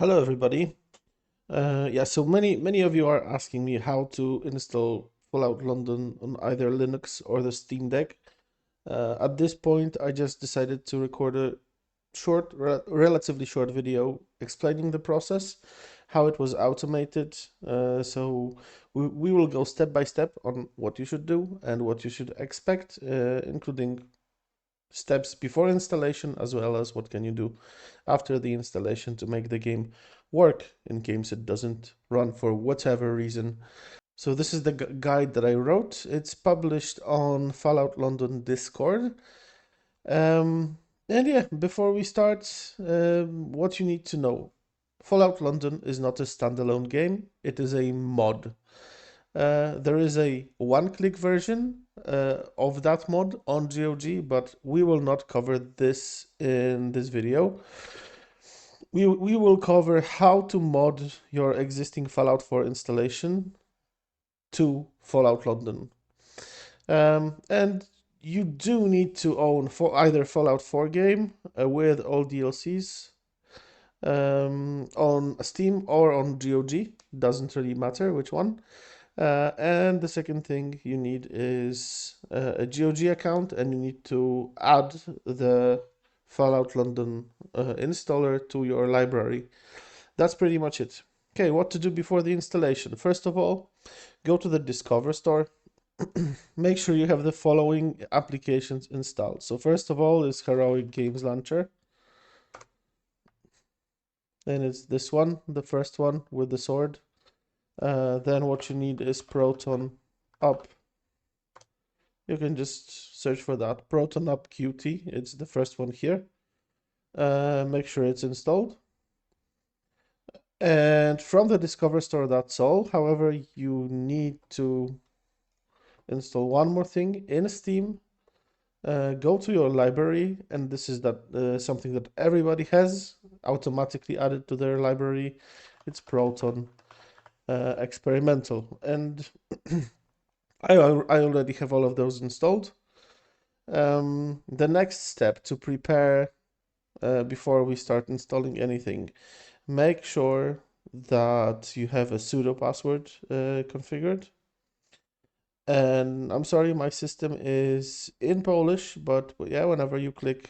Hello, everybody. Yeah, so many of you are asking me how to install Fallout London on either Linux or the Steam Deck. At this point, I just decided to record a relatively short video explaining the process, how it was automated. So we will go step by step on what you should do and what you should expect, including steps before installation as well as what can you do after the installation to make the game work in case it doesn't run for whatever reason. So this is the guide that I wrote. It's published on Fallout London Discord. And yeah, before we start, what you need to know. Fallout London is not a standalone game, it is a mod. There is a one-click version of that mod on GOG, but we will not cover this in this video. We will cover how to mod your existing Fallout 4 installation to Fallout London. And you do need to own for either Fallout 4 game with all DLCs on Steam or on GOG. Doesn't really matter which one. And the second thing you need is a GOG account, and you need to add the Fallout London installer to your library. That's pretty much it. Okay, what to do before the installation? First of all, go to the Discover store. Make sure you have the following applications installed. So first of all is Heroic Games Launcher. Then it's this one, the first one with the sword. Then what you need is Proton Up. You can just search for that. Proton Up Qt. It's the first one here. Make sure it's installed. And from the Discover store, that's all. However, you need to install one more thing in Steam. Go to your library, and this is something that everybody has automatically added to their library. It's Proton Experimental, and I already have all of those installed. The next step to prepare before we start installing anything, make sure that you have a sudo password configured. And I'm sorry, my system is in Polish, but yeah, whenever you click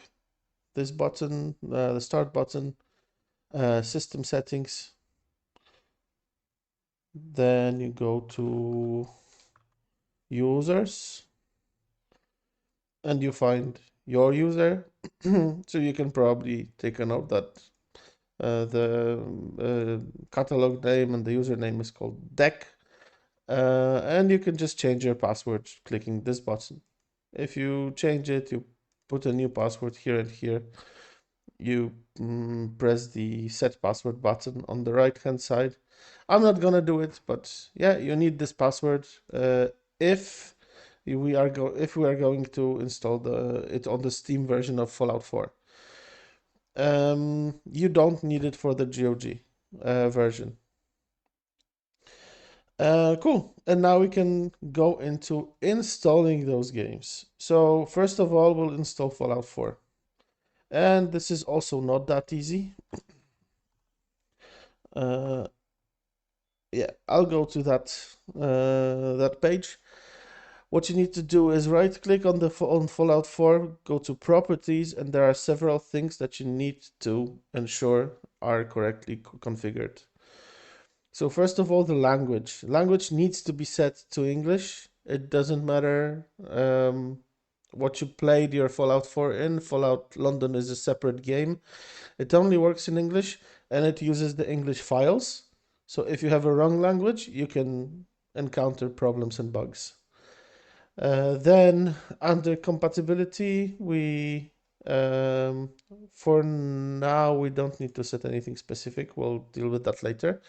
this button, the start button, system settings, then you go to users and you find your user. So you can probably take a note that the catalog name and the username is called deck. And you can just change your password clicking this button. If you change it, you put a new password here and here. You press the set password button on the right hand side. I'm not gonna do it, but yeah, you need this password if we are going to install it on the Steam version of Fallout 4. You don't need it for the GOG version. Cool. And now we can go into installing those games. So first of all, we'll install Fallout 4. And this is also not that easy. Yeah, I'll go to that page. What you need to do is right click on Fallout 4, go to properties, and there are several things that you need to ensure are correctly configured. So first of all, the language. Language needs to be set to English. It doesn't matter what you played your Fallout 4 in. Fallout London is a separate game. It only works in English, and it uses the English files. So if you have a wrong language, you can encounter problems and bugs. Then under compatibility, for now, we don't need to set anything specific. We'll deal with that later.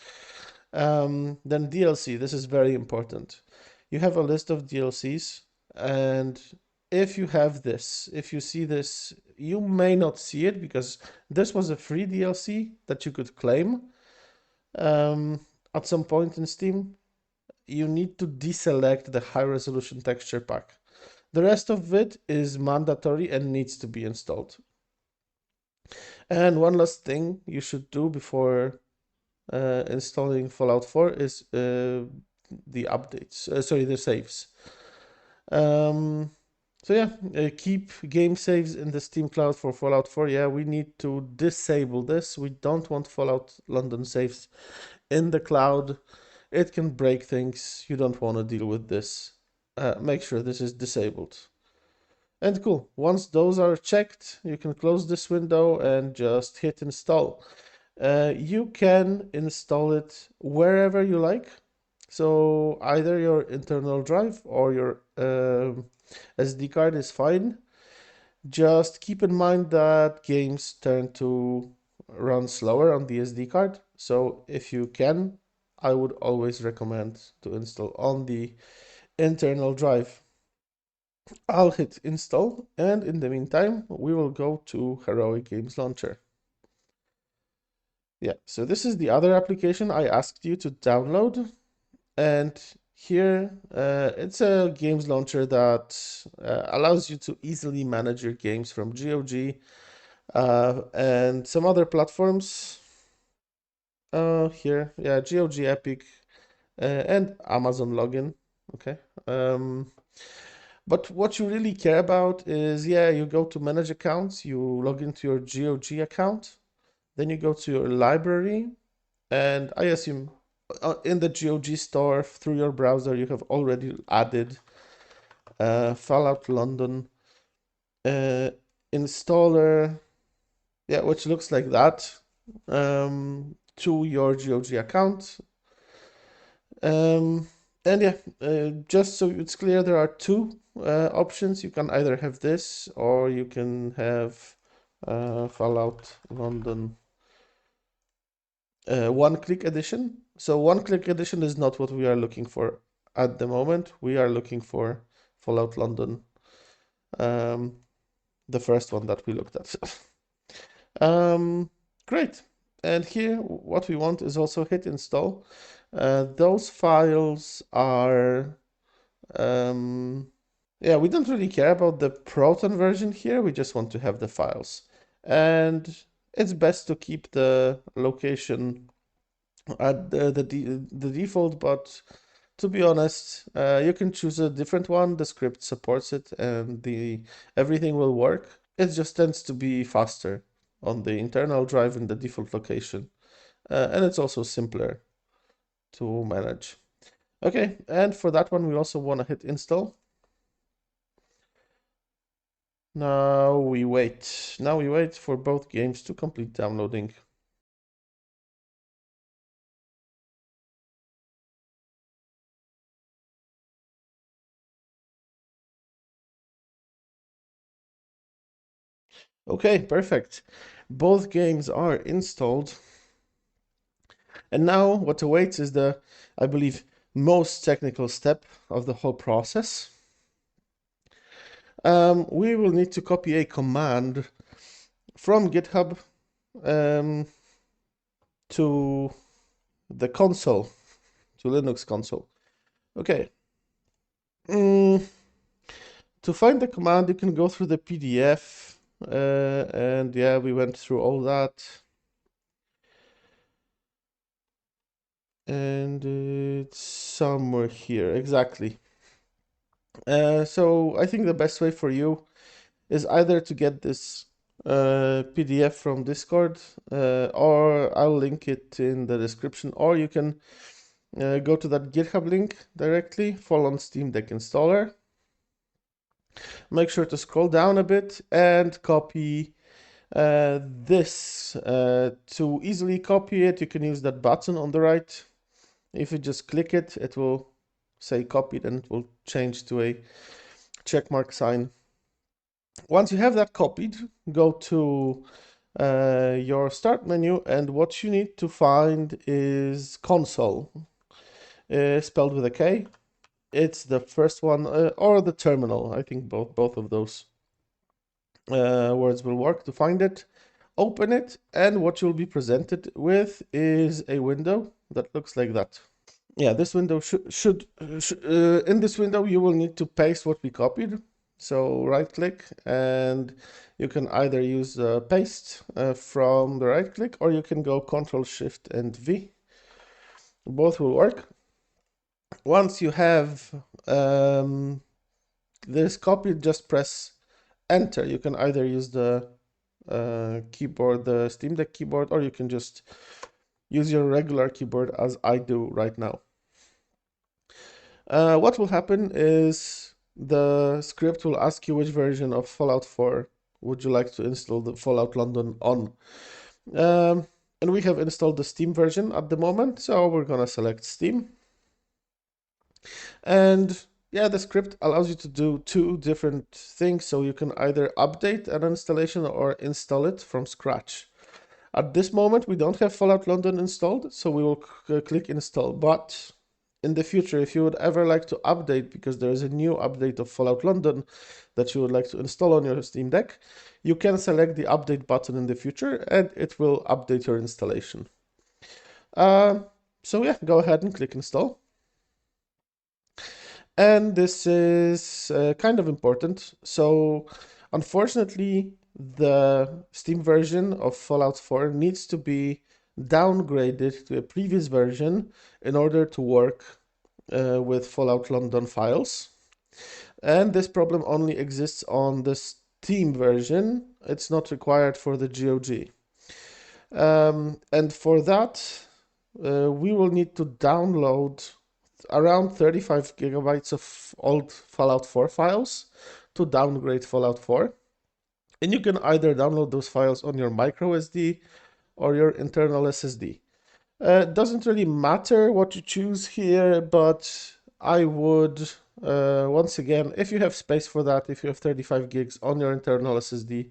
Then DLC, this is very important. You have a list of DLCs, and if you have this, if you see this, you may not see it because this was a free DLC that you could claim at some point in Steam. You need to deselect the high resolution texture pack. The rest of it is mandatory and needs to be installed. And one last thing you should do before installing Fallout 4 is the updates, sorry, the saves. Um, so yeah, keep game saves in the Steam Cloud for Fallout 4. Yeah, we need to disable this. We don't want Fallout London saves in the cloud. It can break things. You don't want to deal with this. Make sure this is disabled. And cool, once those are checked, you can close this window and just hit install. You can install it wherever you like. So either your internal drive or your SD card is fine. Just keep in mind that games tend to run slower on the SD card. So if you can, I would always recommend to install on the internal drive. I'll hit install, and in the meantime, we will go to Heroic Games Launcher. Yeah, so this is the other application I asked you to download. And here, it's a games launcher that allows you to easily manage your games from GOG and some other platforms. Here, yeah, GOG Epic and Amazon login. Okay. But what you really care about is, yeah, you go to manage accounts, you log into your GOG account, then you go to your library, and I assume in the GOG store through your browser you have already added Fallout London uh, installer, yeah, which looks like that, to your GOG account. And yeah, just so it's clear, there are two options. You can either have this or you can have Fallout London one-click edition. So one-click edition is not what we are looking for at the moment. We are looking for Fallout London, um, the first one that we looked at. Great. And here, what we want is also hit install. Those files are, yeah, we don't really care about the Proton version here. We just want to have the files. And it's best to keep the location at the default, but to be honest, you can choose a different one. The script supports it, and everything will work. It just tends to be faster on the internal drive in the default location, and it's also simpler to manage. Okay, and for that one, we also want to hit install. Now we wait. Now we wait for both games to complete downloading. Okay, perfect. Both games are installed. And now what awaits is the, I believe, most technical step of the whole process. We will need to copy a command from GitHub to the console, to Linux console. Okay. To find the command, you can go through the PDF, and yeah, we went through all that. And it's somewhere here, exactly. So I think the best way for you is either to get this PDF from Discord, or I'll link it in the description, or you can go to that GitHub link directly, fall on Steam Deck installer. Make sure to scroll down a bit and copy this. To easily copy it, you can use that button on the right. If you just click it, it will say copied and it will change to a checkmark sign. Once you have that copied, go to your start menu, and what you need to find is console, spelled with a K. It's the first one, or the terminal. I think both of those words will work to find it. Open it, and what you'll be presented with is a window that looks like that. Yeah, this window should in this window you will need to paste what we copied. So right click, and you can either use paste from the right click, or you can go Control Shift and V Both will work. Once you have this copied, just press enter. You can either use the keyboard, the Steam Deck keyboard, or you can just use your regular keyboard as I do right now. What will happen is the script will ask you which version of Fallout 4 would you like to install the Fallout London on. Um, and we have installed the Steam version at the moment, so we're gonna select Steam. And yeah, the script allows you to do two different things, so you can either update an installation or install it from scratch. At this moment, we don't have Fallout London installed, so we will click install. But in the future, if you would ever like to update, because there is a new update of Fallout London that you would like to install on your Steam Deck, you can select the update button in the future and it will update your installation. So yeah, go ahead and click install. And this is kind of important. So unfortunately, the Steam version of Fallout 4 needs to be downgraded to a previous version in order to work with Fallout London files. And this problem only exists on the Steam version. It's not required for the GOG. And for that, we will need to download around 35 gigabytes of old Fallout 4 files to downgrade Fallout 4. And you can either download those files on your micro SD or your internal SSD. It doesn't really matter what you choose here, but I would, once again, if you have space for that, if you have 35 gigs on your internal SSD,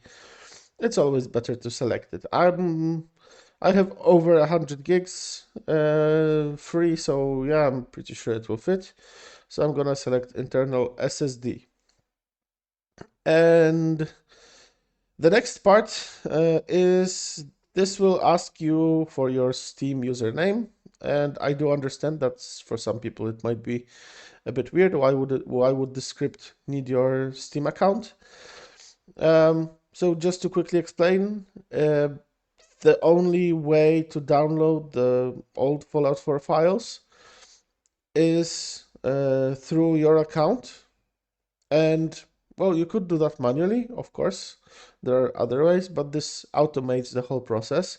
it's always better to select it. I have over 100 gigs free, so yeah, I'm pretty sure it will fit. So I'm gonna select internal SSD. And the next part is this will ask you for your Steam username. And I do understand that for some people it might be a bit weird. Why would the script need your Steam account? So just to quickly explain, the only way to download the old Fallout 4 files is through your account. And well, you could do that manually, of course. There are other ways, but this automates the whole process.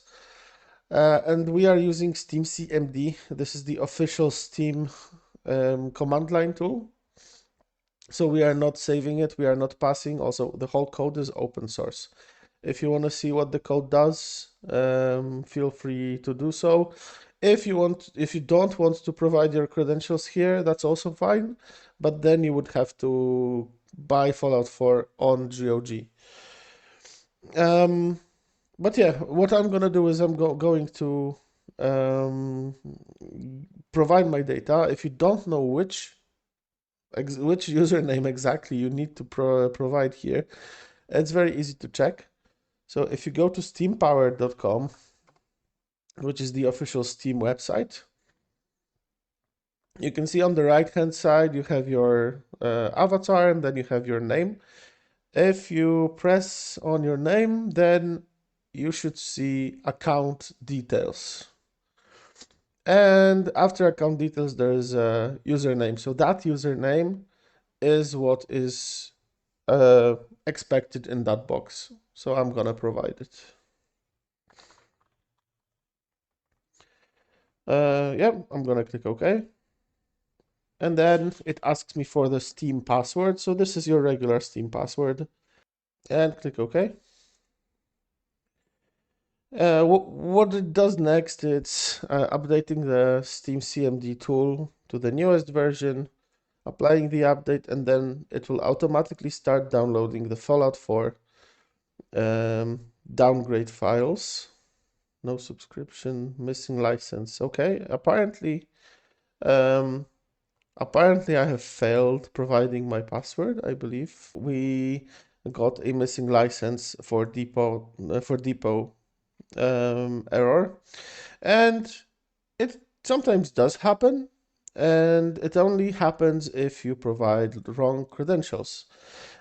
And we are using Steam CMD. This is the official Steam command line tool. So we are not saving it, we are not passing. Also, the whole code is open source. If you want to see what the code does, feel free to do so. If you don't want to provide your credentials here, that's also fine. But then you would have to buy Fallout 4 on GOG. But yeah, what I'm gonna do is I'm going to provide my data. If you don't know which username exactly you need to provide here, it's very easy to check. So if you go to steampower.com, which is the official Steam website, you can see on the right hand side you have your avatar and then you have your name. If you press on your name, then you should see account details. And after account details, there is a username. So that username is what is expected in that box. So I'm gonna provide it. Yeah, I'm gonna click OK. And then it asks me for the Steam password. So this is your regular Steam password. And click OK. What it does next, it's updating the Steam CMD tool to the newest version, applying the update, and then it will automatically start downloading the Fallout 4 downgrade files. No subscription, missing license. Okay, apparently I have failed providing my password, I believe. We got a missing license for depot error, and it sometimes does happen, and it only happens if you provide wrong credentials.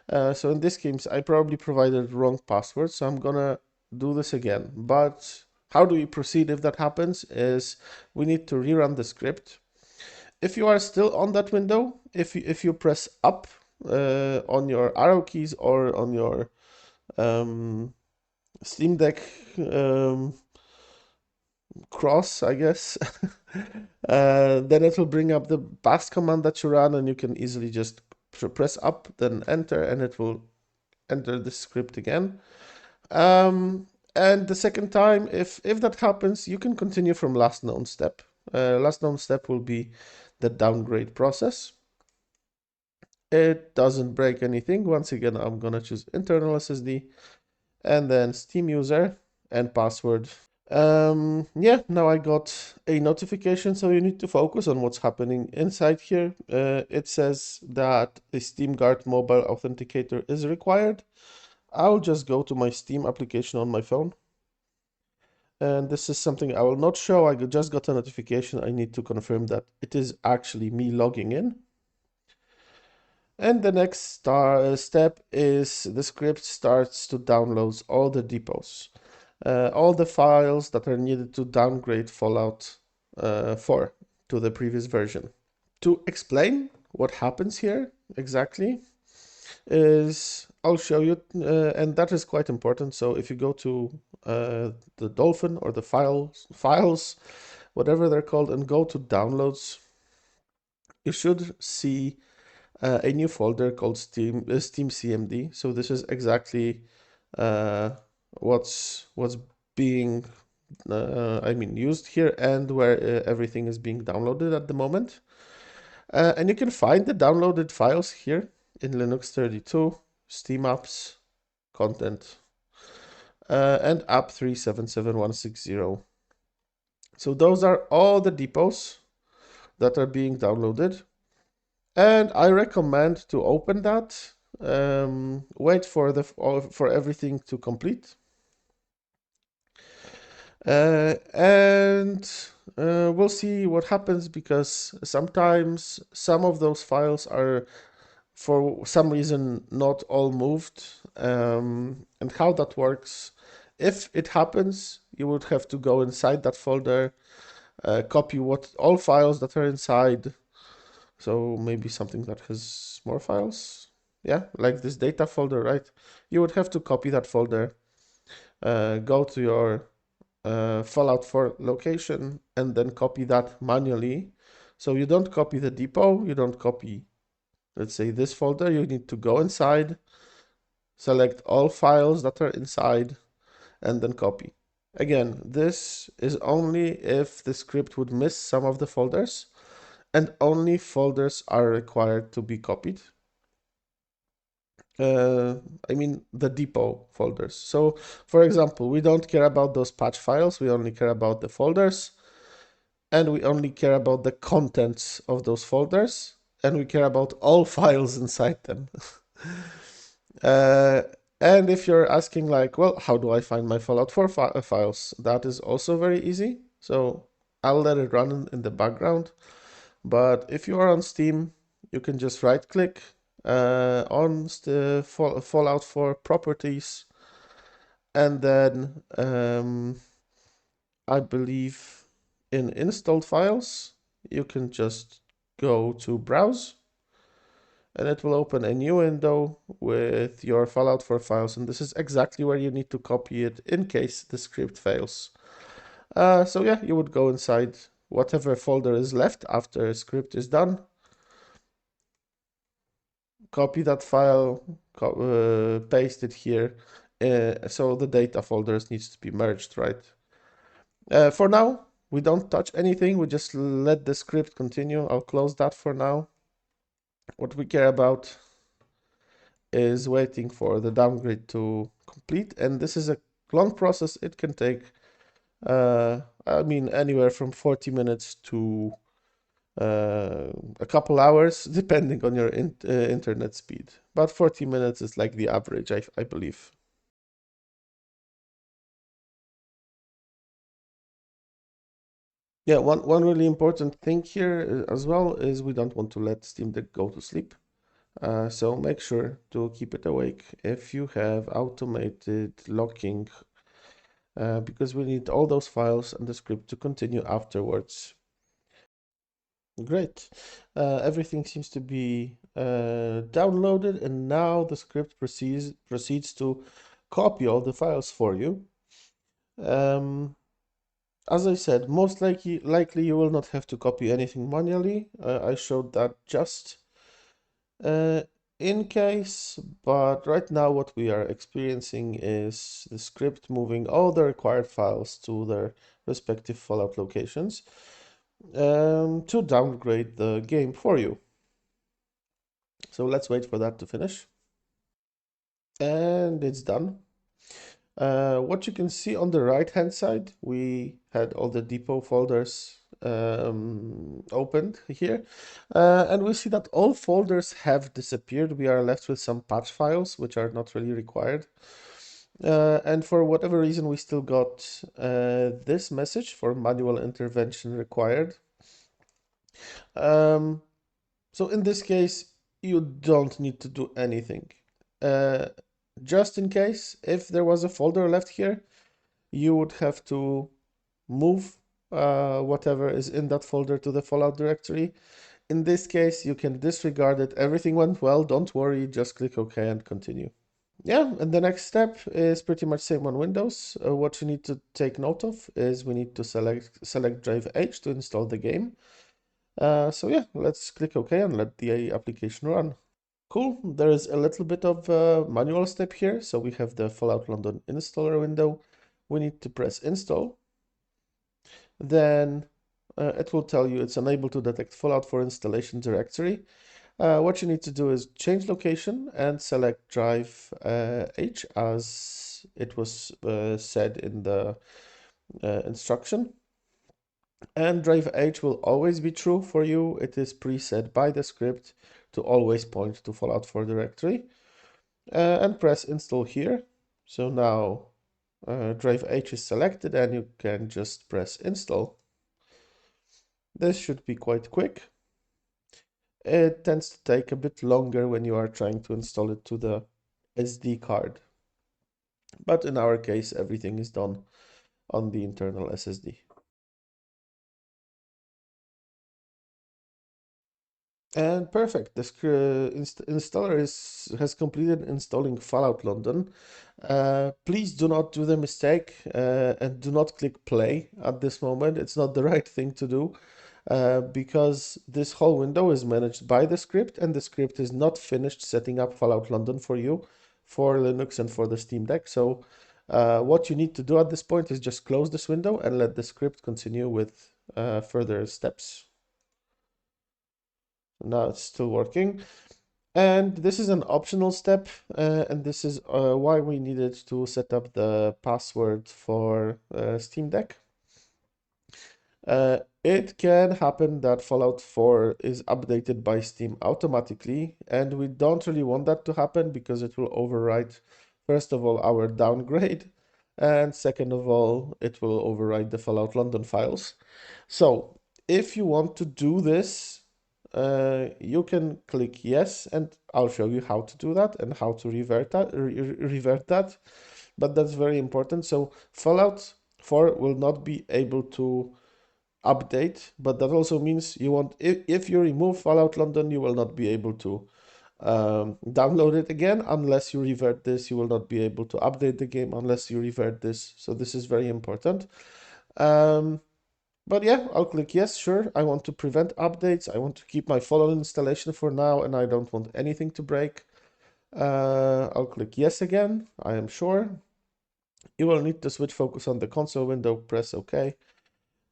So in this case, I probably provided wrong password, so I'm gonna do this again. But how do we proceed if that happens is we need to rerun the script. If you are still on that window, if you press up on your arrow keys or on your Steam Deck cross, I guess, then it will bring up the bast command that you run, and you can easily just press up, then enter, and it will enter the script again. And the second time, if that happens, you can continue from last known step. Last known step will be the downgrade process. It doesn't break anything. Once again, I'm gonna choose internal SSD and then Steam user and password. Yeah, now I got a notification, so you need to focus on what's happening inside here. It says that a SteamGuard mobile authenticator is required. I'll just go to my Steam application on my phone. And this is something I will not show. I just got a notification. I need to confirm that it is actually me logging in. And the next step is the script starts to download all the depots, all the files that are needed to downgrade Fallout 4 to the previous version. To explain what happens here exactly is I'll show you, and that is quite important. So if you go to the Dolphin or the files, whatever they're called, and go to downloads, you should see a new folder called Steam CMD. So this is exactly what's being used here, and where everything is being downloaded at the moment. And you can find the downloaded files here in Linux 32, Steam apps, content, and app 377160. So those are all the depots that are being downloaded. And I recommend to open that, wait for everything to complete. And we'll see what happens, because sometimes some of those files are for some reason not all moved, and how that works. If it happens, you would have to go inside that folder, copy all files that are inside. So maybe something that has more files. Yeah, like this data folder, right? You would have to copy that folder, go to your Fallout 4 location, and then copy that manually. So you don't copy the depot, you don't copy, let's say, this folder. You need to go inside, select all files that are inside, and then copy. Again, this is only if the script would miss some of the folders, and only folders are required to be copied. The depot folders. So, for example, we don't care about those patch files, we only care about the folders, and we only care about the contents of those folders, and we care about all files inside them. uh, and if you're asking, like, well, how do I find my Fallout 4 files? That is also very easy. So I'll let it run in the background. But if you are on Steam, you can just right click on the Fallout 4 properties, and then I believe in installed files, you can just go to browse, and it will open a new window with your Fallout 4 files, and this is exactly where you need to copy it in case the script fails. So yeah, you would go inside whatever folder is left after a script is done, copy that file, paste it here. So the data folders needs to be merged, right? For now, we don't touch anything. We just let the script continue. I'll close that for now. What we care about is waiting for the downgrade to complete. And this is a long process. It can take, anywhere from 40 minutes to a couple hours, depending on your internet speed. But 40 minutes is like the average, I believe. Yeah, one really important thing here as well is we don't want to let Steam Deck go to sleep. So make sure to keep it awake. If you have automated locking because we need all those files and the script to continue afterwards. Great. Everything seems to be downloaded, and now the script proceeds to copy all the files for you. Um, as I said, most likely you will not have to copy anything manually. I showed that just uh, in case, but right now what we are experiencing is the script moving all the required files to their respective Fallout locations to downgrade the game for you. So let's wait for that to finish. And it's done. What you can see on the right-hand side, we had all the depot folders opened here. And we see that all folders have disappeared. We are left with some patch files, which are not really required. And for whatever reason, we still got this message for manual intervention required. So in this case, you don't need to do anything. Uh, just in case, if there was a folder left here, you would have to move whatever is in that folder to the Fallout directory. In this case, you can disregard it. Everything went well. Don't worry. Just click OK and continue. Yeah, and the next step is pretty much same on Windows. What you need to take note of is we need to select drive H to install the game. So yeah, let's click OK and let the application run. Cool, there is a little bit of a manual step here. So we have the Fallout London installer window. We need to press install. Then it will tell you it's unable to detect Fallout for installation directory. What you need to do is change location and select drive H as it was said in the instruction. And drive H will always be true for you. It is preset by the script to always point to Fallout 4 directory. And press install here. So now drive H is selected and you can just press install. This should be quite quick. It tends to take a bit longer when you are trying to install it to the SD card. But in our case, everything is done on the internal SSD. And perfect. The installer has completed installing Fallout London. Please do not do the mistake and do not click play at this moment. It's not the right thing to do because this whole window is managed by the script, and the script is not finished setting up Fallout London for you for Linux and for the Steam Deck. So what you need to do at this point is just close this window and let the script continue with further steps. Now it's still working. And this is an optional step, and this is why we needed to set up the password for Steam Deck. It can happen that Fallout 4 is updated by Steam automatically, and we don't really want that to happen because it will overwrite, first of all, our downgrade, and second of all, it will overwrite the Fallout London files. So if you want to do this, you can click yes, and I'll show you how to do that and how to revert that. But that's very important. So Fallout 4 will not be able to update, but that also means if you remove Fallout London, you will not be able to download it again unless you revert this. You will not be able to update the game unless you revert this. So this is very important. But yeah, I'll click yes, sure. I want to prevent updates. I want to keep my Fallout installation for now, and I don't want anything to break. I'll click yes again. I am sure. You will need to switch focus on the console window, press OK.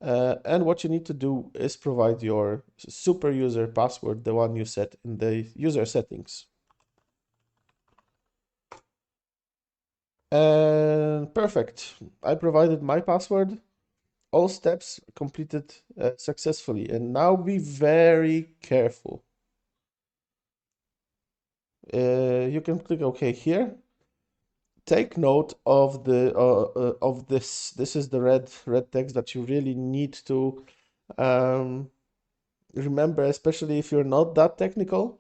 And what you need to do is provide your super user password, the one you set in the user settings. And perfect. I provided my password. All steps completed successfully. And now be very careful. You can click OK here. Take note of this. This is the red text that you really need to remember, especially if you're not that technical.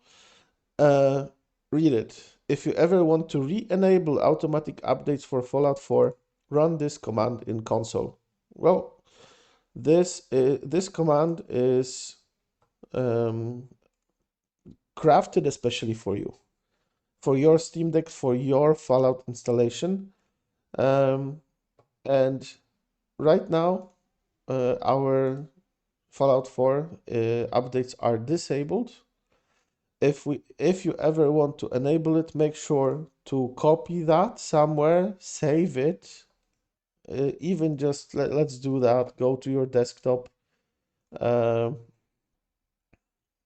Read it. If you ever want to re-enable automatic updates for Fallout 4, run this command in console. Well, this command is crafted especially for you, for your Steam Deck, for your Fallout installation. And right now, our Fallout 4 updates are disabled. If you ever want to enable it, make sure to copy that somewhere, save it. Even just let's do that. Go to your desktop, uh,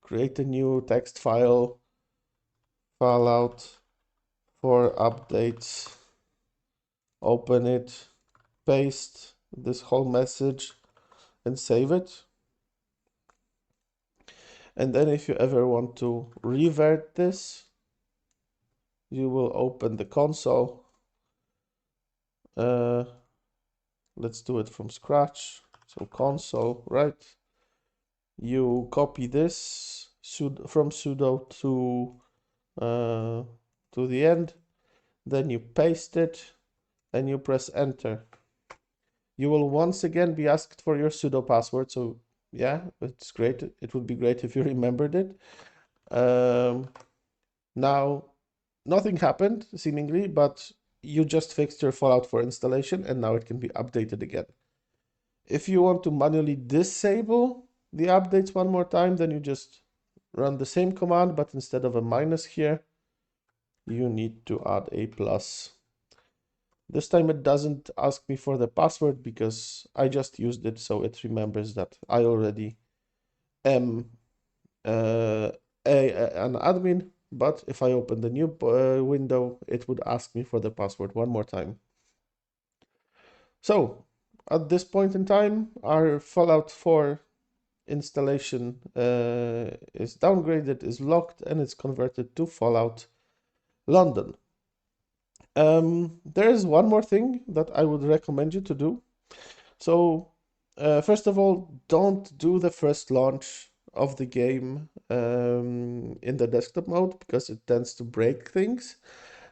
create a new text file, Fallout 4 updates, open it, paste this whole message, and save it. And then if you ever want to revert this, you will open the console. Let's do it from scratch. So console, right? You copy this from sudo to the end, then you paste it and you press enter. You will once again be asked for your sudo password. So yeah, it's great. It would be great if you remembered it. Now, nothing happened seemingly, but you just fixed your Fallout 4 installation and now it can be updated again. If you want to manually disable the updates one more time, then you just run the same command, but instead of a minus here, you need to add a plus. This time it doesn't ask me for the password because I just used it, so it remembers that I already am an admin. But if I open the new window, it would ask me for the password one more time. So at this point in time, our Fallout 4 installation is downgraded, is locked, and it's converted to Fallout London. There is one more thing that I would recommend you to do. So first of all, don't do the first launch of the game in the desktop mode because it tends to break things.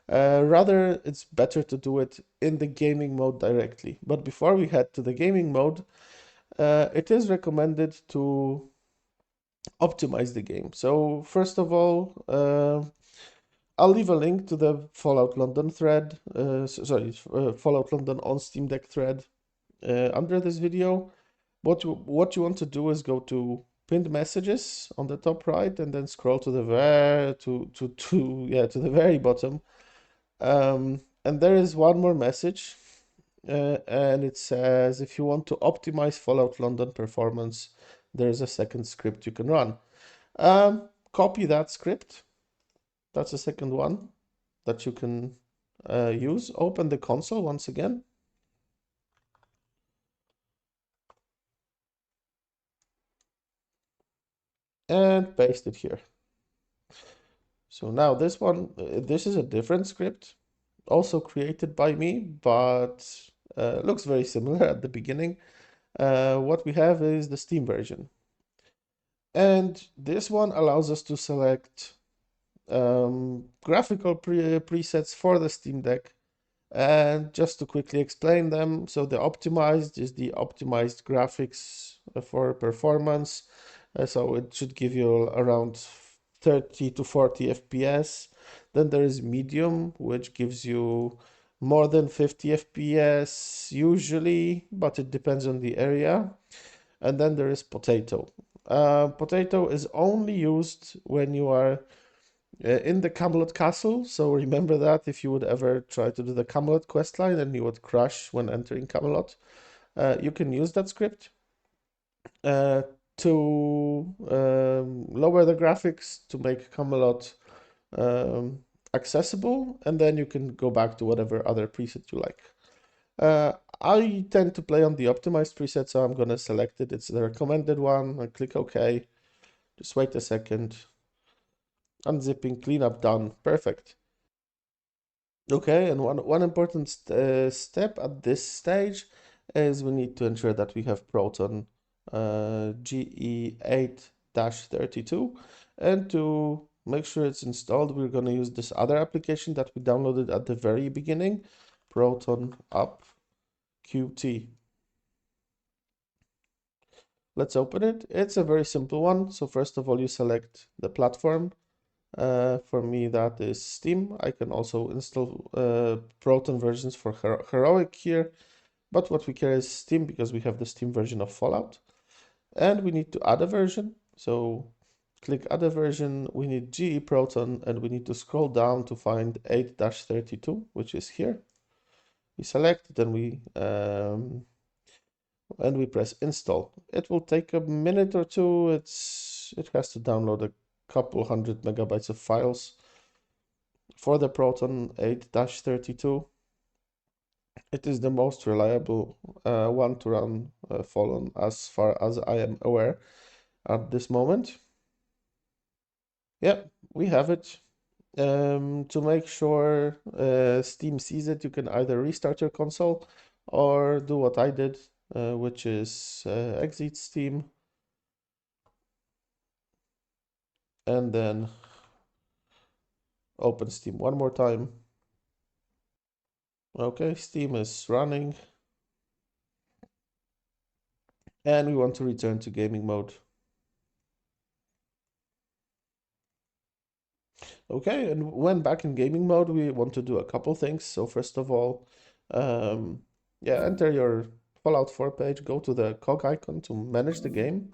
Rather, it's better to do it in the gaming mode directly. But before we head to the gaming mode, it is recommended to optimize the game. So first of all, I'll leave a link to the Fallout London thread, Fallout London on Steam Deck thread under this video. What you want to do is go to pinned messages on the top right and then scroll to the very bottom. And there is one more message, and it says if you want to optimize Fallout London performance, there is a second script you can run. Copy that script. That's the second one that you can use. Open the console once again. And paste it here. So now this one, this is a different script, also created by me, but looks very similar at the beginning. What we have is the Steam version. And this one allows us to select graphical presets for the Steam Deck. And just to quickly explain them, so the optimized is the optimized graphics for performance. So it should give you around 30 to 40 FPS. Then there is medium, which gives you more than 50 FPS usually, but it depends on the area. And then there is potato. Potato is only used when you are in the Camelot Castle. So remember that if you would ever try to do the Camelot questline and you would crash when entering Camelot, you can use that script to lower the graphics to make Camelot accessible, and then you can go back to whatever other preset you like. I tend to play on the optimized preset, so I'm gonna select it. It's the recommended one. I click OK. Just wait a second. Unzipping, cleanup done. Perfect. Okay, and one important step at this stage is we need to ensure that we have Proton GE8-32, and to make sure it's installed, we're going to use this other application that we downloaded at the very beginning, Proton Up Qt. Let's open it. It's a very simple one. So first of all, you select the platform. For me, that is Steam. I can also install Proton versions for Heroic here, but what we care is Steam because we have the Steam version of Fallout. And we need to add a version. So click add a version. We need GE Proton and we need to scroll down to find 8-32, which is here. We select, then and we press install. It will take a minute or two. It has to download a couple hundred megabytes of files for the Proton 8-32. It is the most reliable one to run Fallen as far as I am aware at this moment. Yeah, we have it. To make sure Steam sees it, you can either restart your console or do what I did, which is exit Steam and then open Steam one more time. Okay, Steam is running. And we want to return to gaming mode. Okay, and when back in gaming mode, we want to do a couple things. So first of all, enter your Fallout 4 page, go to the cog icon to manage the game,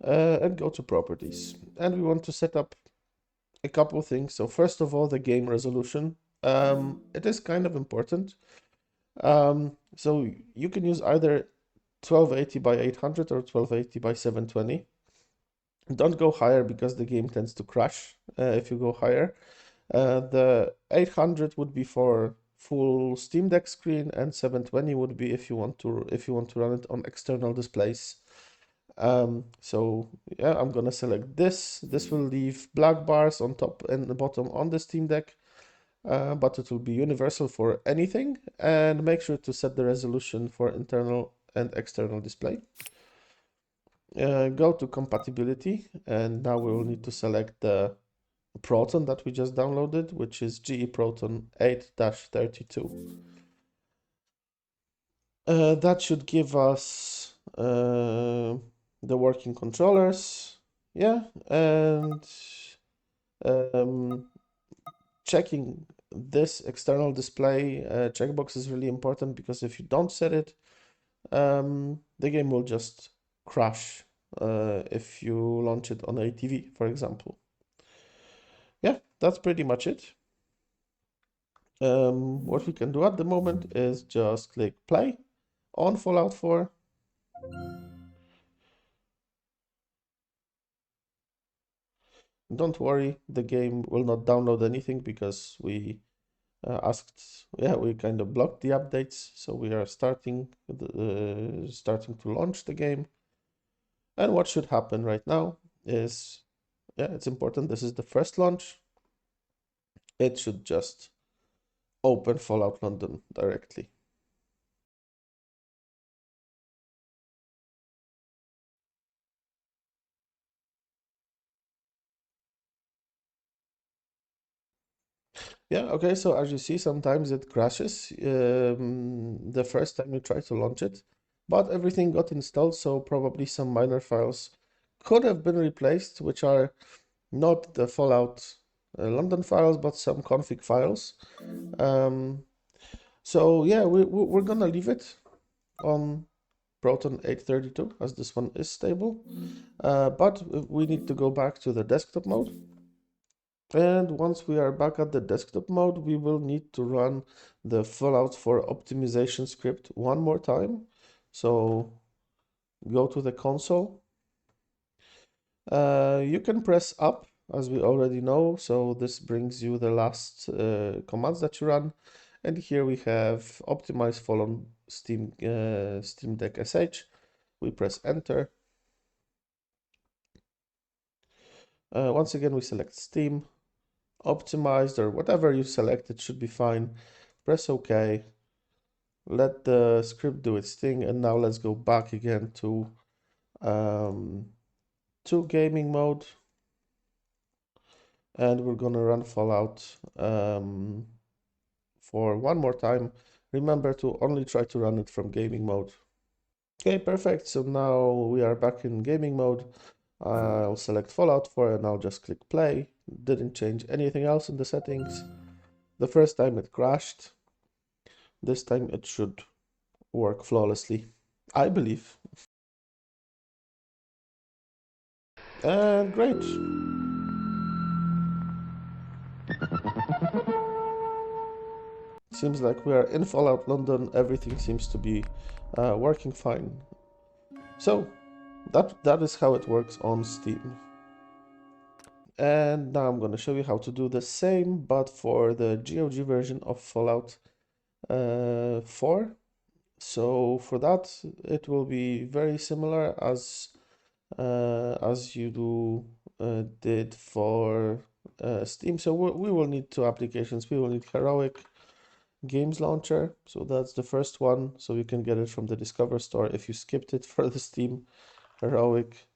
and go to properties. And we want to set up a couple things. So first of all, the game resolution. It is kind of important. So you can use either 1280 by 800 or 1280 by 720. Don't go higher because the game tends to crash if you go higher. The 800 would be for full Steam Deck screen, and 720 would be if you want to run it on external displays. So yeah, I'm gonna select this. This will leave black bars on top and the bottom on the Steam Deck, but it will be universal for anything. And make sure to set the resolution for internal and external display. Go to compatibility, and now we will need to select the Proton that we just downloaded, which is GE Proton 8-32. That should give us the working controllers. Yeah, and checking this external display checkbox is really important because if you don't set it, the game will just crash if you launch it on a TV, for example. Yeah, that's pretty much it. What we can do at the moment is just click play on Fallout 4. Don't worry, the game will not download anything because we we kind of blocked the updates, so we are starting to launch the game. And what should happen right now is, it's important. This is the first launch. It should just open Fallout London directly. Yeah, okay, so as you see, sometimes it crashes the first time you try to launch it, but everything got installed, so probably some minor files could have been replaced, which are not the Fallout London files, but some config files. So yeah, we're gonna leave it on Proton 832 as this one is stable, but we need to go back to the desktop mode. And once we are back at the desktop mode, we will need to run the Fallout 4 optimization script one more time. So go to the console. You can press up, as we already know. So this brings you the last commands that you run. And here we have optimize Fallout Steam Deck SH. We press enter. Once again, we select Steam. Optimized or whatever you selected should be fine. Press OK. Let the script do its thing, and now let's go back again to gaming mode, and we're gonna run Fallout for one more time. Remember to only try to run it from gaming mode. Okay, perfect. So now we are back in gaming mode. I'll select Fallout 4 and I'll just click play. Didn't change anything else in the settings. The first time it crashed. This time it should work flawlessly, I believe. And great. Seems like we are in Fallout London. Everything seems to be working fine. So that is how it works on Steam. And now I'm going to show you how to do the same, but for the GOG version of Fallout 4. So for that, it will be very similar as you did for Steam. So we will need two applications. We will need Heroic Games Launcher. So that's the first one. So you can get it from the Discover store if you skipped it for the Steam Heroic.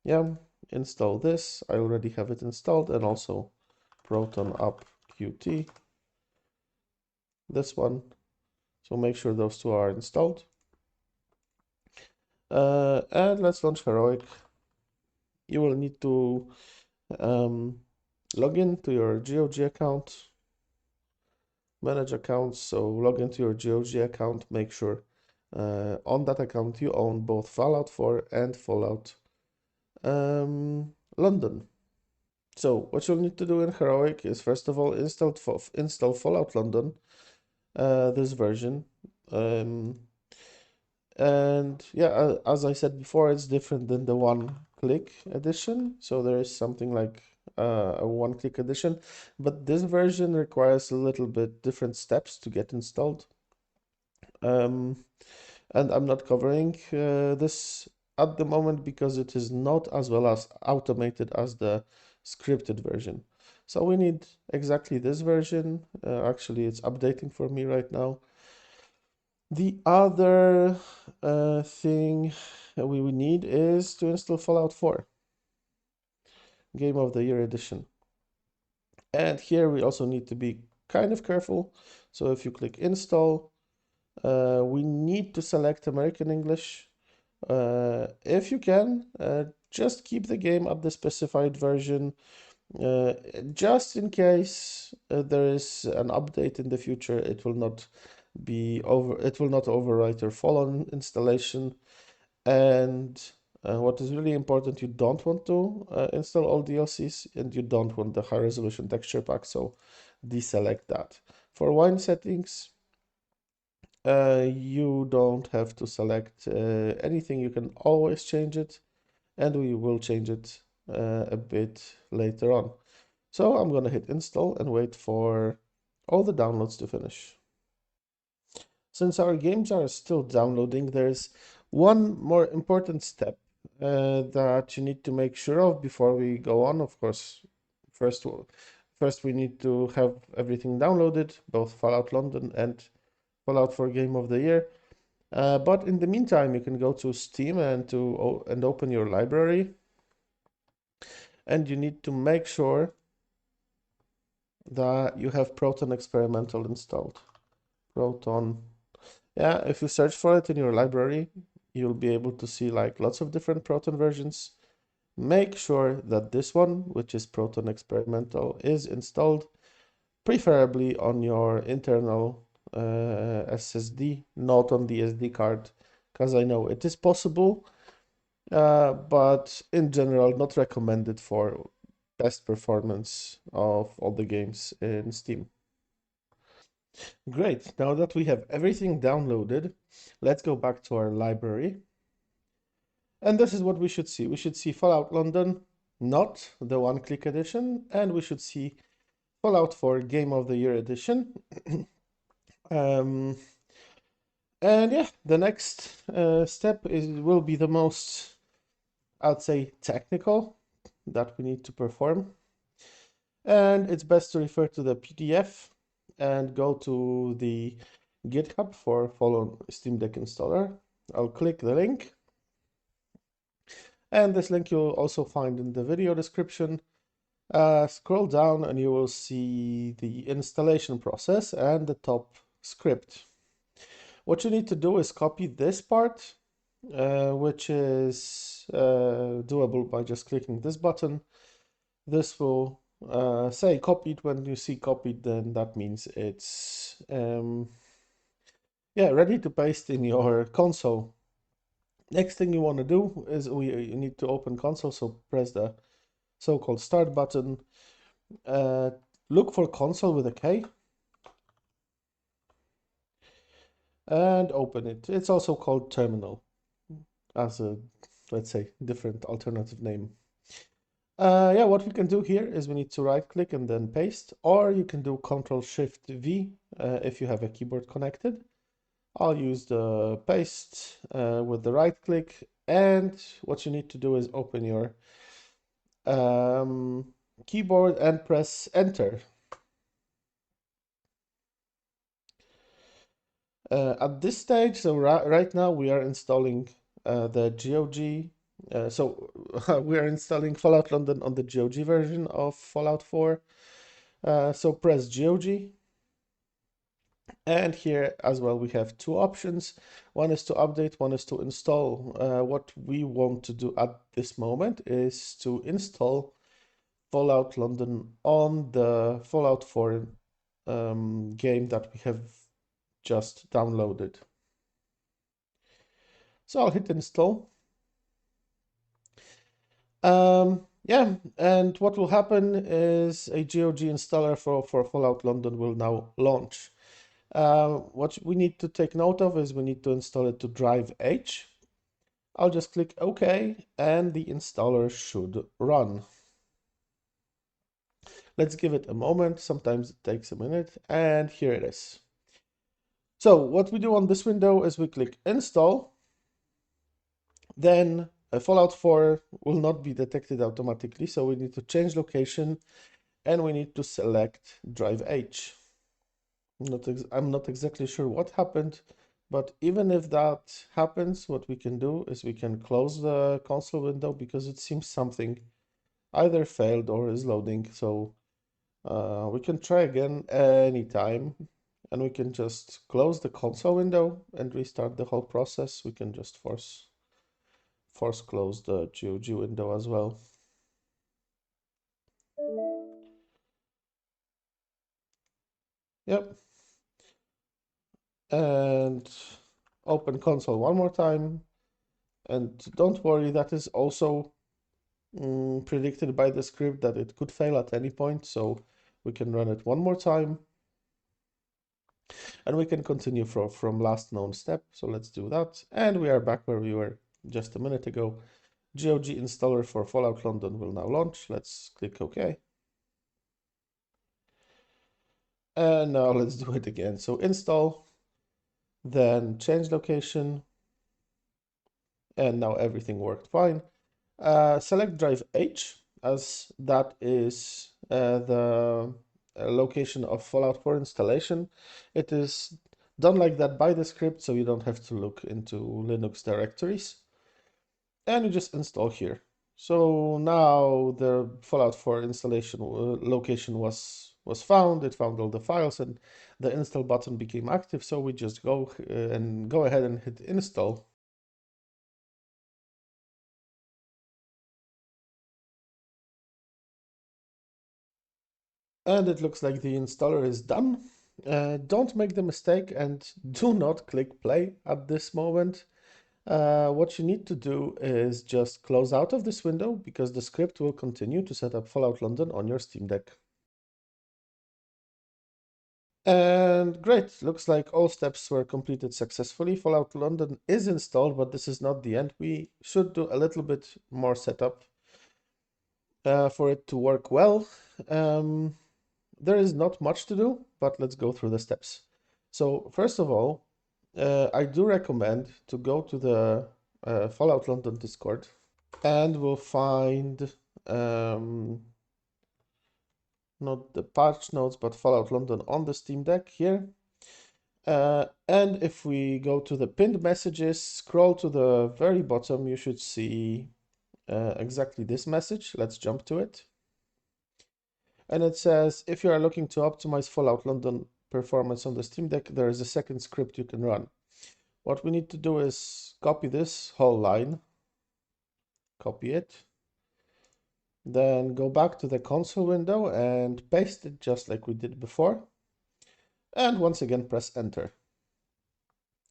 Yeah, install this. I already have it installed, and also Proton Up Qt. This one. So make sure those two are installed. And let's launch Heroic. You will need to log in to your GOG account, manage accounts. So log into your GOG account, make sure on that account you own both Fallout 4 and Fallout London. So what you'll need to do in Heroic is first of all install Fallout London, this version. And yeah, as I said before, it's different than the one-click edition. So there is something like a one-click edition, but this version requires a little bit different steps to get installed. And I'm not covering this at the moment because it is not as well as automated as the scripted version. So we need exactly this version. Actually, it's updating for me right now. The other thing that we would need is to install Fallout 4 Game of the Year Edition. And here we also need to be kind of careful. So if you click install, we need to select American English. If you can, just keep the game at the specified version. Just in case there is an update in the future, it will not overwrite your Fallout installation. And what is really important, you don't want to install all DLCs, and you don't want the high resolution texture pack, so deselect that. For wine settings, you don't have to select anything. You can always change it, and we will change it a bit later on. So I'm gonna hit install and wait for all the downloads to finish. Since our games are still downloading, there's one more important step that you need to make sure of before we go on. Of course, first we need to have everything downloaded, both Fallout London and Fallout 4 Game of the Year. But in the meantime, you can go to Steam and open your library, and you need to make sure that you have Proton Experimental installed. Proton. Yeah, if you search for it in your library, you'll be able to see like lots of different Proton versions. Make sure that this one, which is Proton Experimental, is installed, preferably on your internal SSD, not on the SD card, because I know it is possible, but in general, not recommended for best performance of all the games in Steam. Great, now that we have everything downloaded, let's go back to our library. And this is what we should see. We should see Fallout London, not the one-click edition, and we should see Fallout 4 Game of the Year edition. And yeah, the next step will be the most, I'd say, technical that we need to perform. And it's best to refer to the PDF and go to the GitHub for Fallout Steam Deck installer. I'll click the link. And this link you'll also find in the video description. Scroll down and you will see the installation process and the top script. What you need to do is copy this part, which is doable by just clicking this button. This will say copied. When you see copied, then that means it's yeah, ready to paste in your console. Next thing you want to do is you need to open console, so press the so-called start button. Look for console with a K and open it. It's also called terminal as a, let's say, different alternative name. Yeah, what we can do here is we need to right click and then paste, or you can do Ctrl Shift V if you have a keyboard connected. I'll use the paste with the right click, and what you need to do is open your keyboard and press enter. At this stage, so right now we are installing the GOG. So we are installing Fallout London on the GOG version of Fallout 4. So press GOG. And here as well, we have two options. One is to update, one is to install. What we want to do at this moment is to install Fallout London on the Fallout 4 game that we have just downloaded. So I'll hit install. Yeah, and what will happen is a GOG installer for Fallout London will now launch. What we need to take note of is we need to install it to drive H. I'll just click OK and the installer should run. Let's give it a moment. Sometimes it takes a minute, and here it is. So what we do on this window is we click install. Then Fallout 4 will not be detected automatically, so we need to change location and we need to select drive H. I'm not exactly sure what happened, but even if that happens, what we can do is we can close the console window because it seems something either failed or is loading. So we can try again anytime, and we can just close the console window and restart the whole process. We can just force close the GOG window as well. Yep. And open console one more time. And don't worry, that is also predicted by the script that it could fail at any point. So we can run it one more time. And we can continue from last known step. So let's do that. And we are back where we were just a minute ago. GOG installer for Fallout London will now launch. Let's click OK. And now let's do it again. So install, then change location, and now everything worked fine. Select drive H, as that is the location of Fallout 4 installation. It is done like that by the script, so you don't have to look into Linux directories. And you just install here. So now the Fallout 4 installation location was found. It found all the files and the install button became active. So we just go ahead and hit install. And it looks like the installer is done. Don't make the mistake and do not click play at this moment. What you need to do is just close out of this window because the script will continue to set up Fallout London on your Steam Deck. And great, looks like all steps were completed successfully. Fallout London is installed, but this is not the end. We should do a little bit more setup for it to work well. There is not much to do, but let's go through the steps. So first of all, I do recommend to go to the Fallout London Discord, and we'll find not the patch notes, but Fallout London on the Steam Deck here. And if we go to the pinned messages, scroll to the very bottom, you should see exactly this message. Let's jump to it. And it says, if you are looking to optimize Fallout London performance on the Steam Deck, there is a second script you can run. What we need to do is copy this whole line, copy it, then go back to the console window and paste it just like we did before. And once again, press enter.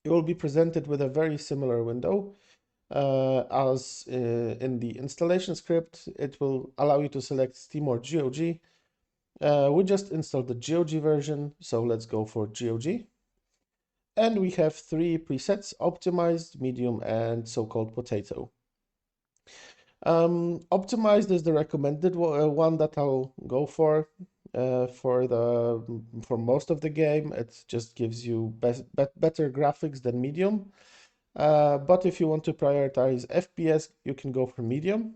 You will be presented with a very similar window as in the installation script. It will allow you to select Steam or GOG. We just installed the GOG version, so let's go for GOG. And we have three presets: optimized, medium, and so-called potato. Optimized is the recommended one that I'll go for for most of the game. It just gives you better graphics than medium. But if you want to prioritize FPS, you can go for medium.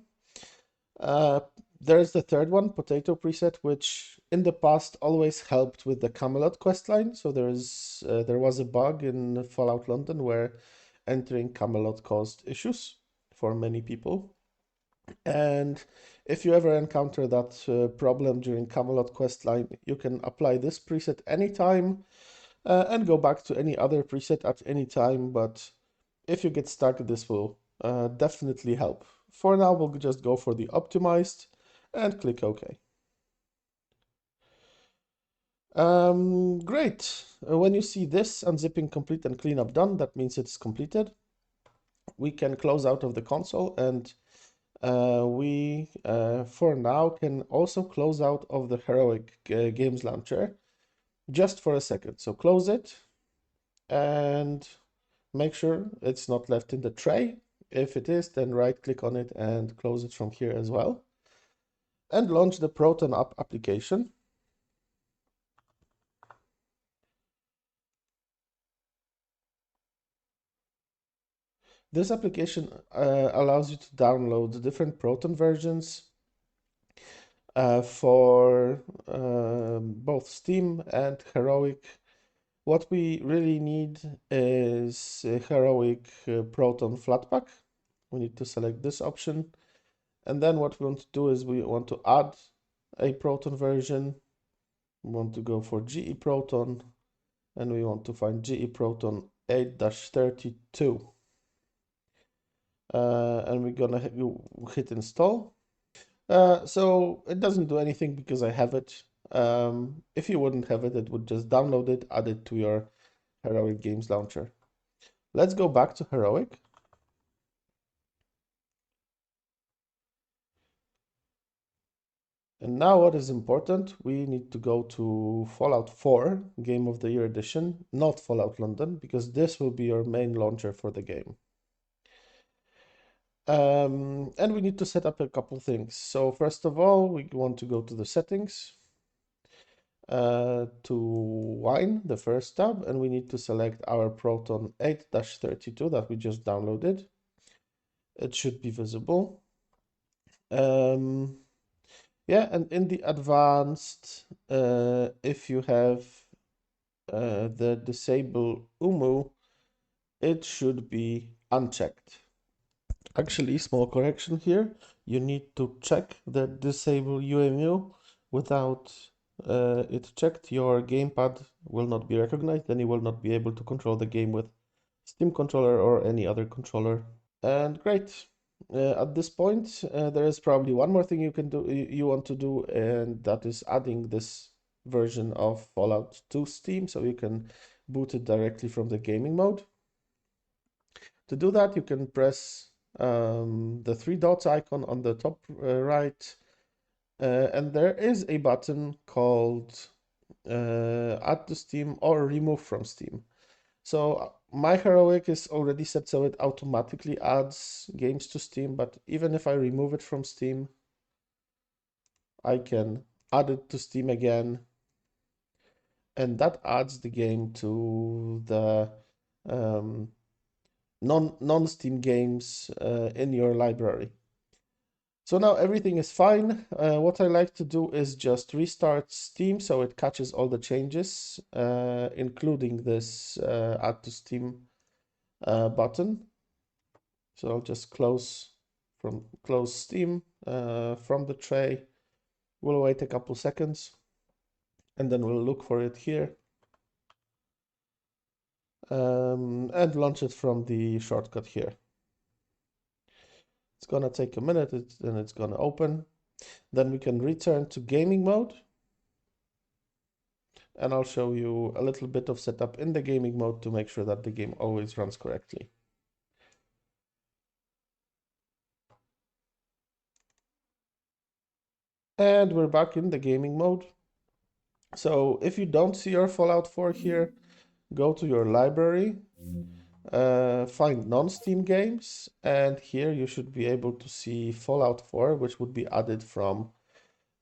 There's the third one, potato preset, which in the past always helped with the Camelot questline. So there was a bug in Fallout London where entering Camelot caused issues for many people. And if you ever encounter that problem during Camelot questline, you can apply this preset anytime and go back to any other preset at any time. But if you get stuck, this will definitely help. For now, we'll just go for the optimized and click OK. Great. When you see this unzipping complete and cleanup done, that means it's completed. We can close out of the console, and we, for now, can also close out of the Heroic Games Launcher just for a second. So close it and make sure it's not left in the tray. If it is, then right click on it and close it from here as well. And launch the Proton app application. This application allows you to download different Proton versions for both Steam and Heroic. What we really need is a Heroic Proton Flatpak. We need to select this option. And then what we want to do is we want to add a Proton version. We want to go for GE Proton, and we want to find GE Proton 8-32. And we're gonna hit install. So it doesn't do anything because I have it. If you wouldn't have it, it would just download it, add it to your Heroic Games Launcher. Let's go back to Heroic. And now what is important, we need to go to Fallout 4 Game of the Year Edition, not Fallout London, because this will be your main launcher for the game. And we need to set up a couple things. So first of all, we want to go to the settings, to Wine, the first tab, and we need to select our Proton 8-32 that we just downloaded. It should be visible. Yeah, and in the advanced, if you have the disable UMU, it should be unchecked. Actually, small correction here. You need to check the disable UMU. Without it checked, your gamepad will not be recognized, and you will not be able to control the game with Steam controller or any other controller. And great. At this point, there is probably one more thing you can do, you want to do, and that is adding this version of Fallout to Steam, so you can boot it directly from the gaming mode. To do that, you can press the three dots icon on the top right, and there is a button called Add to Steam or Remove from Steam. So my Heroic is already set so it automatically adds games to Steam, but even if I remove it from Steam, I can add it to Steam again, and that adds the game to the non-Steam games in your library. So now everything is fine. What I like to do is just restart Steam so it catches all the changes, including this Add to Steam button. So I'll just close Steam from the tray. We'll wait a couple seconds and then we'll look for it here and launch it from the shortcut here. It's gonna take a minute, then it's gonna open. Then we can return to gaming mode. And I'll show you a little bit of setup in the gaming mode to make sure that the game always runs correctly. And we're back in the gaming mode. So if you don't see your Fallout 4 here, go to your library, find non-Steam games, and here you should be able to see Fallout 4, which would be added from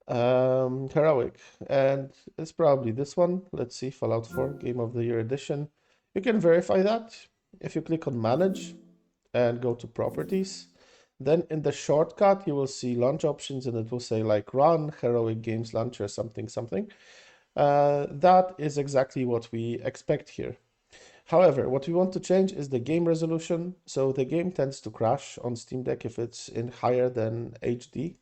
Heroic. And it's probably this one. Let's see, Fallout 4 Game of the Year Edition. You can verify that if you click on Manage and go to Properties. Then in the shortcut, you will see launch options and it will say like Run, Heroic Games Launcher, something, something. That is exactly what we expect here. However, what we want to change is the game resolution. So the game tends to crash on Steam Deck if it's in higher than HD,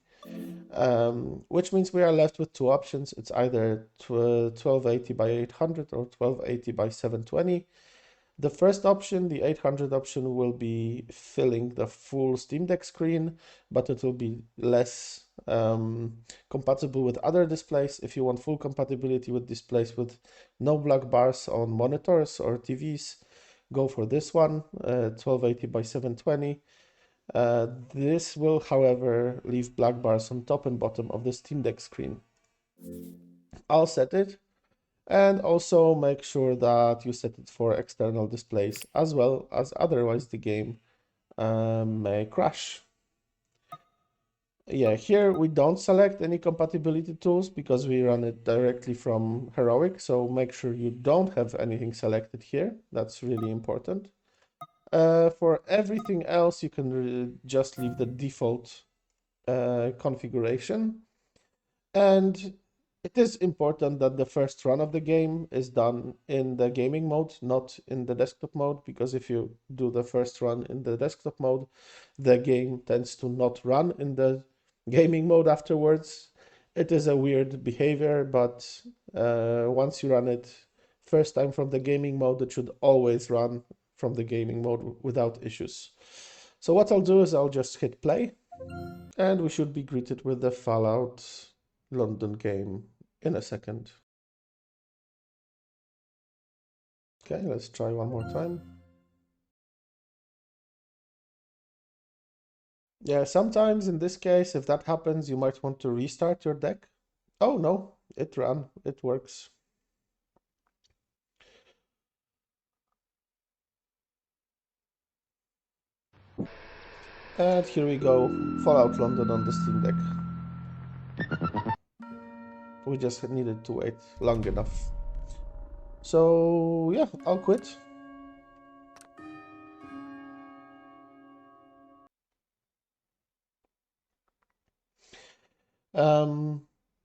which means we are left with two options. It's either 1280 by 800 or 1280 by 720. The first option, the 800 option, will be filling the full Steam Deck screen, but it will be less compatible with other displays. If you want full compatibility with displays with no black bars on monitors or TVs, go for this one, 1280 by 720. This will, however, leave black bars on top and bottom of the Steam Deck screen. I'll set it. And also make sure that you set it for external displays as well, as otherwise the game may crash. Yeah, here we don't select any compatibility tools because we run it directly from Heroic, so make sure you don't have anything selected here. That's really important. For everything else, you can just leave the default configuration. And it is important that the first run of the game is done in the gaming mode, not in the desktop mode, because if you do the first run in the desktop mode, the game tends to not run in the gaming mode afterwards. It is a weird behavior, but once you run it first time from the gaming mode, it should always run from the gaming mode without issues. So what I'll do is I'll just hit play, and we should be greeted with the Fallout London game in a second. Okay, let's try one more time. Yeah, sometimes in this case, if that happens, you might want to restart your deck. Oh no, it ran, it works. And here we go, Fallout London on the Steam Deck. We just needed to wait long enough. So yeah, I'll quit.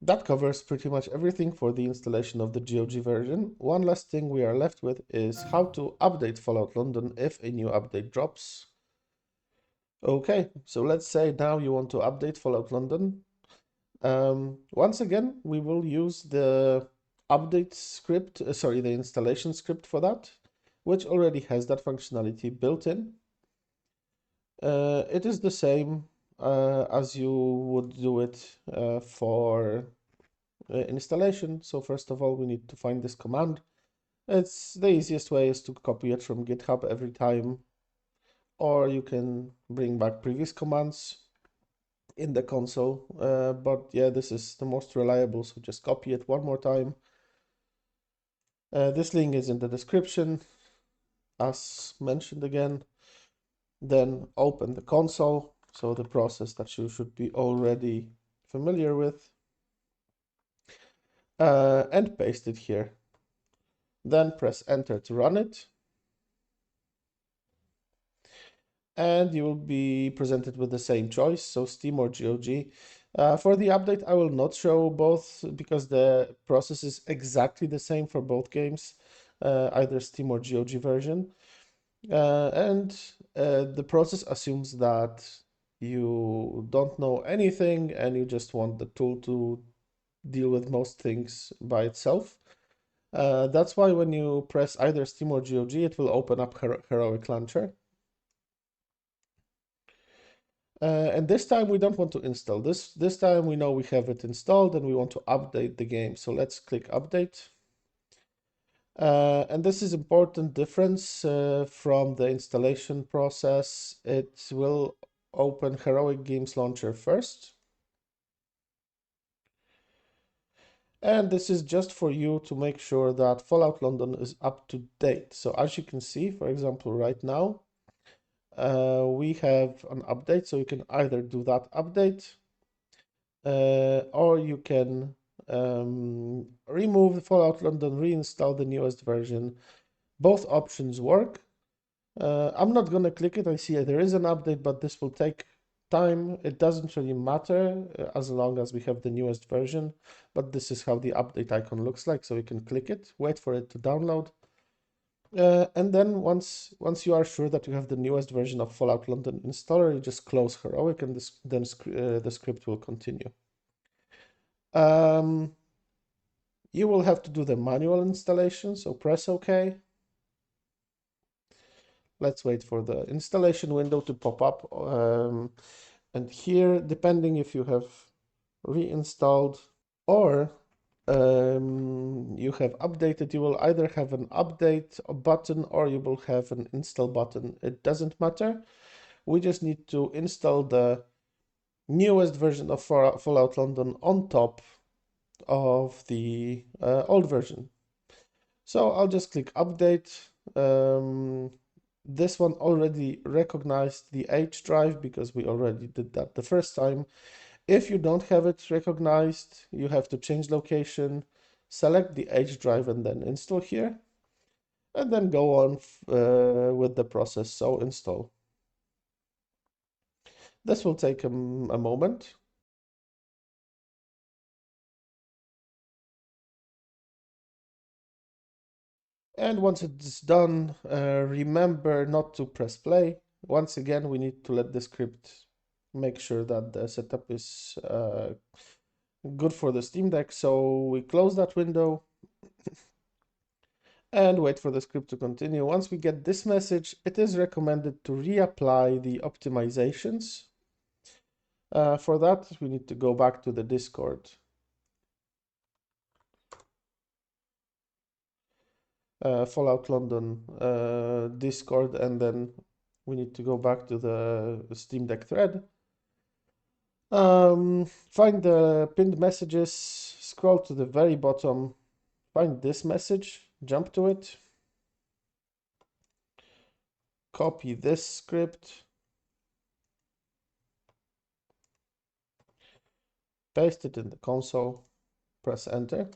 That covers pretty much everything for the installation of the GOG version. One last thing we are left with is how to update Fallout London if a new update drops. Okay, so let's say now you want to update Fallout London. Once again, we will use the update script, the installation script for that, which already has that functionality built in. It is the same as you would do it for installation. So first of all, we need to find this command. It's the easiest way is to copy it from GitHub every time, or you can bring back previous commands in the console. But yeah, this is the most reliable, so just copy it one more time. This link is in the description, as mentioned again. Then open the console, so the process that you should be already familiar with, and paste it here. Then press enter to run it. And you will be presented with the same choice, so Steam or GOG. For the update, I will not show both because the process is exactly the same for both games, either Steam or GOG version. The process assumes that you don't know anything and you just want the tool to deal with most things by itself. That's why when you press either Steam or GOG, it will open up Heroic Launcher. And this time we don't want to install this. This time we know we have it installed and we want to update the game. So let's click update. And this is important difference from the installation process. It will open Heroic Games Launcher first. And this is just for you to make sure that Fallout London is up to date. So as you can see, for example, right now, we have an update. So you can either do that update or you can remove Fallout London, reinstall the newest version. Both options work. I'm not gonna click it. I see there is an update, but this will take time. It doesn't really matter as long as we have the newest version, but this is how the update icon looks like. So you can click it, wait for it to download. And then once you are sure that you have the newest version of Fallout London installer, you just close Heroic and then the script will continue. You will have to do the manual installation, so press OK. Let's wait for the installation window to pop up. And here, depending if you have reinstalled or you have updated, you will either have an update button or you will have an install button. It doesn't matter. We just need to install the newest version of Fallout London on top of the old version. So I'll just click update. This one already recognized the H drive because we already did that the first time. If you don't have it recognized, you have to change location, select the H drive and then install here, and then go on with the process, so install. This will take a moment. And once it's done, remember not to press play. Once again, we need to let the script make sure that the setup is good for the Steam Deck. So we close that window and wait for the script to continue. Once we get this message, it is recommended to reapply the optimizations. For that, we need to go back to the Discord. Fallout London Discord, and then we need to go back to the Steam Deck thread. Find the pinned messages, scroll to the very bottom, find this message, jump to it, copy this script, paste it in the console, press enter.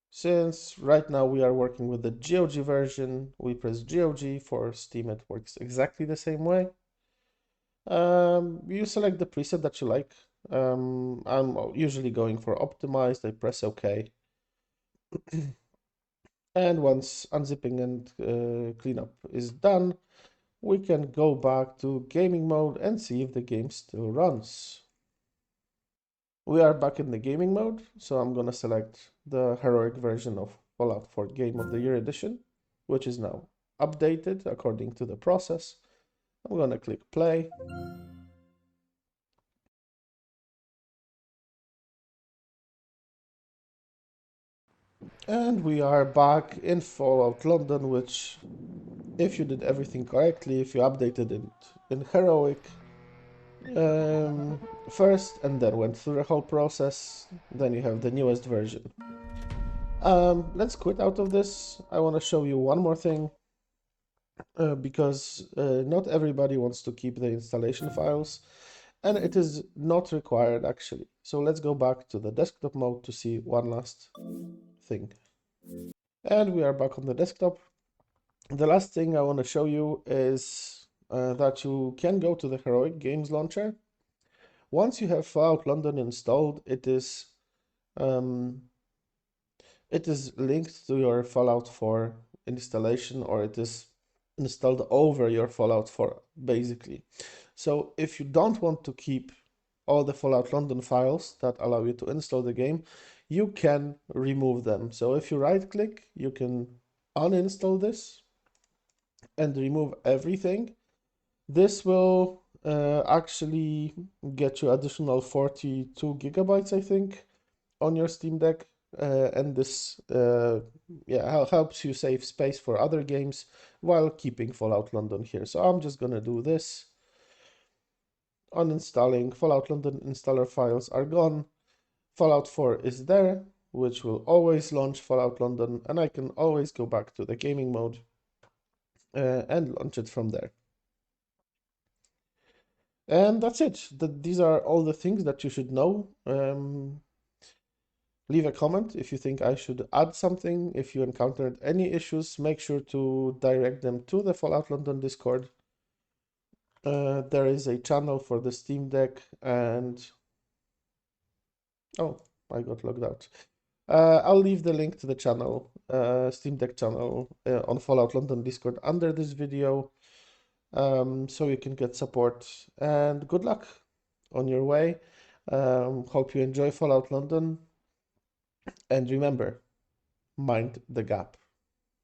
Since right now we are working with the GOG version, we press GOG. For Steam it works exactly the same way. You select the preset that you like. I'm usually going for optimized. I press OK. And once unzipping and cleanup is done, we can go back to gaming mode and see if the game still runs. We are back in the gaming mode, so I'm gonna select the heroic version of Fallout 4 Game of the Year Edition, which is now updated according to the process. I'm gonna click play. And we are back in Fallout London, which, if you did everything correctly, if you updated it in heroic first and then went through the whole process, then you have the newest version. Let's quit out of this. I want to show you one more thing because not everybody wants to keep the installation files, and it is not required actually. So let's go back to the desktop mode to see one last thing. And we are back on the desktop. The last thing I want to show you is that you can go to the Heroic Games Launcher. Once you have Fallout London installed, it is linked to your Fallout 4 installation, or it is installed over your Fallout 4 basically. So if you don't want to keep all the Fallout London files that allow you to install the game, you can remove them. So if you right click, you can uninstall this and remove everything. This will actually get you additional 42 gigabytes, I think, on your Steam Deck. And this helps you save space for other games while keeping Fallout London here. So I'm just gonna do this. Uninstalling. Fallout London installer files are gone. Fallout 4 is there, which will always launch Fallout London, and I can always go back to the gaming mode and launch it from there. And that's it. These are all the things that you should know. Leave a comment if you think I should add something. If you encountered any issues, make sure to direct them to the Fallout London Discord. There is a channel for the Steam Deck and... Oh, I got logged out. I'll leave the link to the channel, Steam Deck channel on Fallout London Discord under this video, so you can get support. And good luck on your way. Hope you enjoy Fallout London. And remember, mind the gap.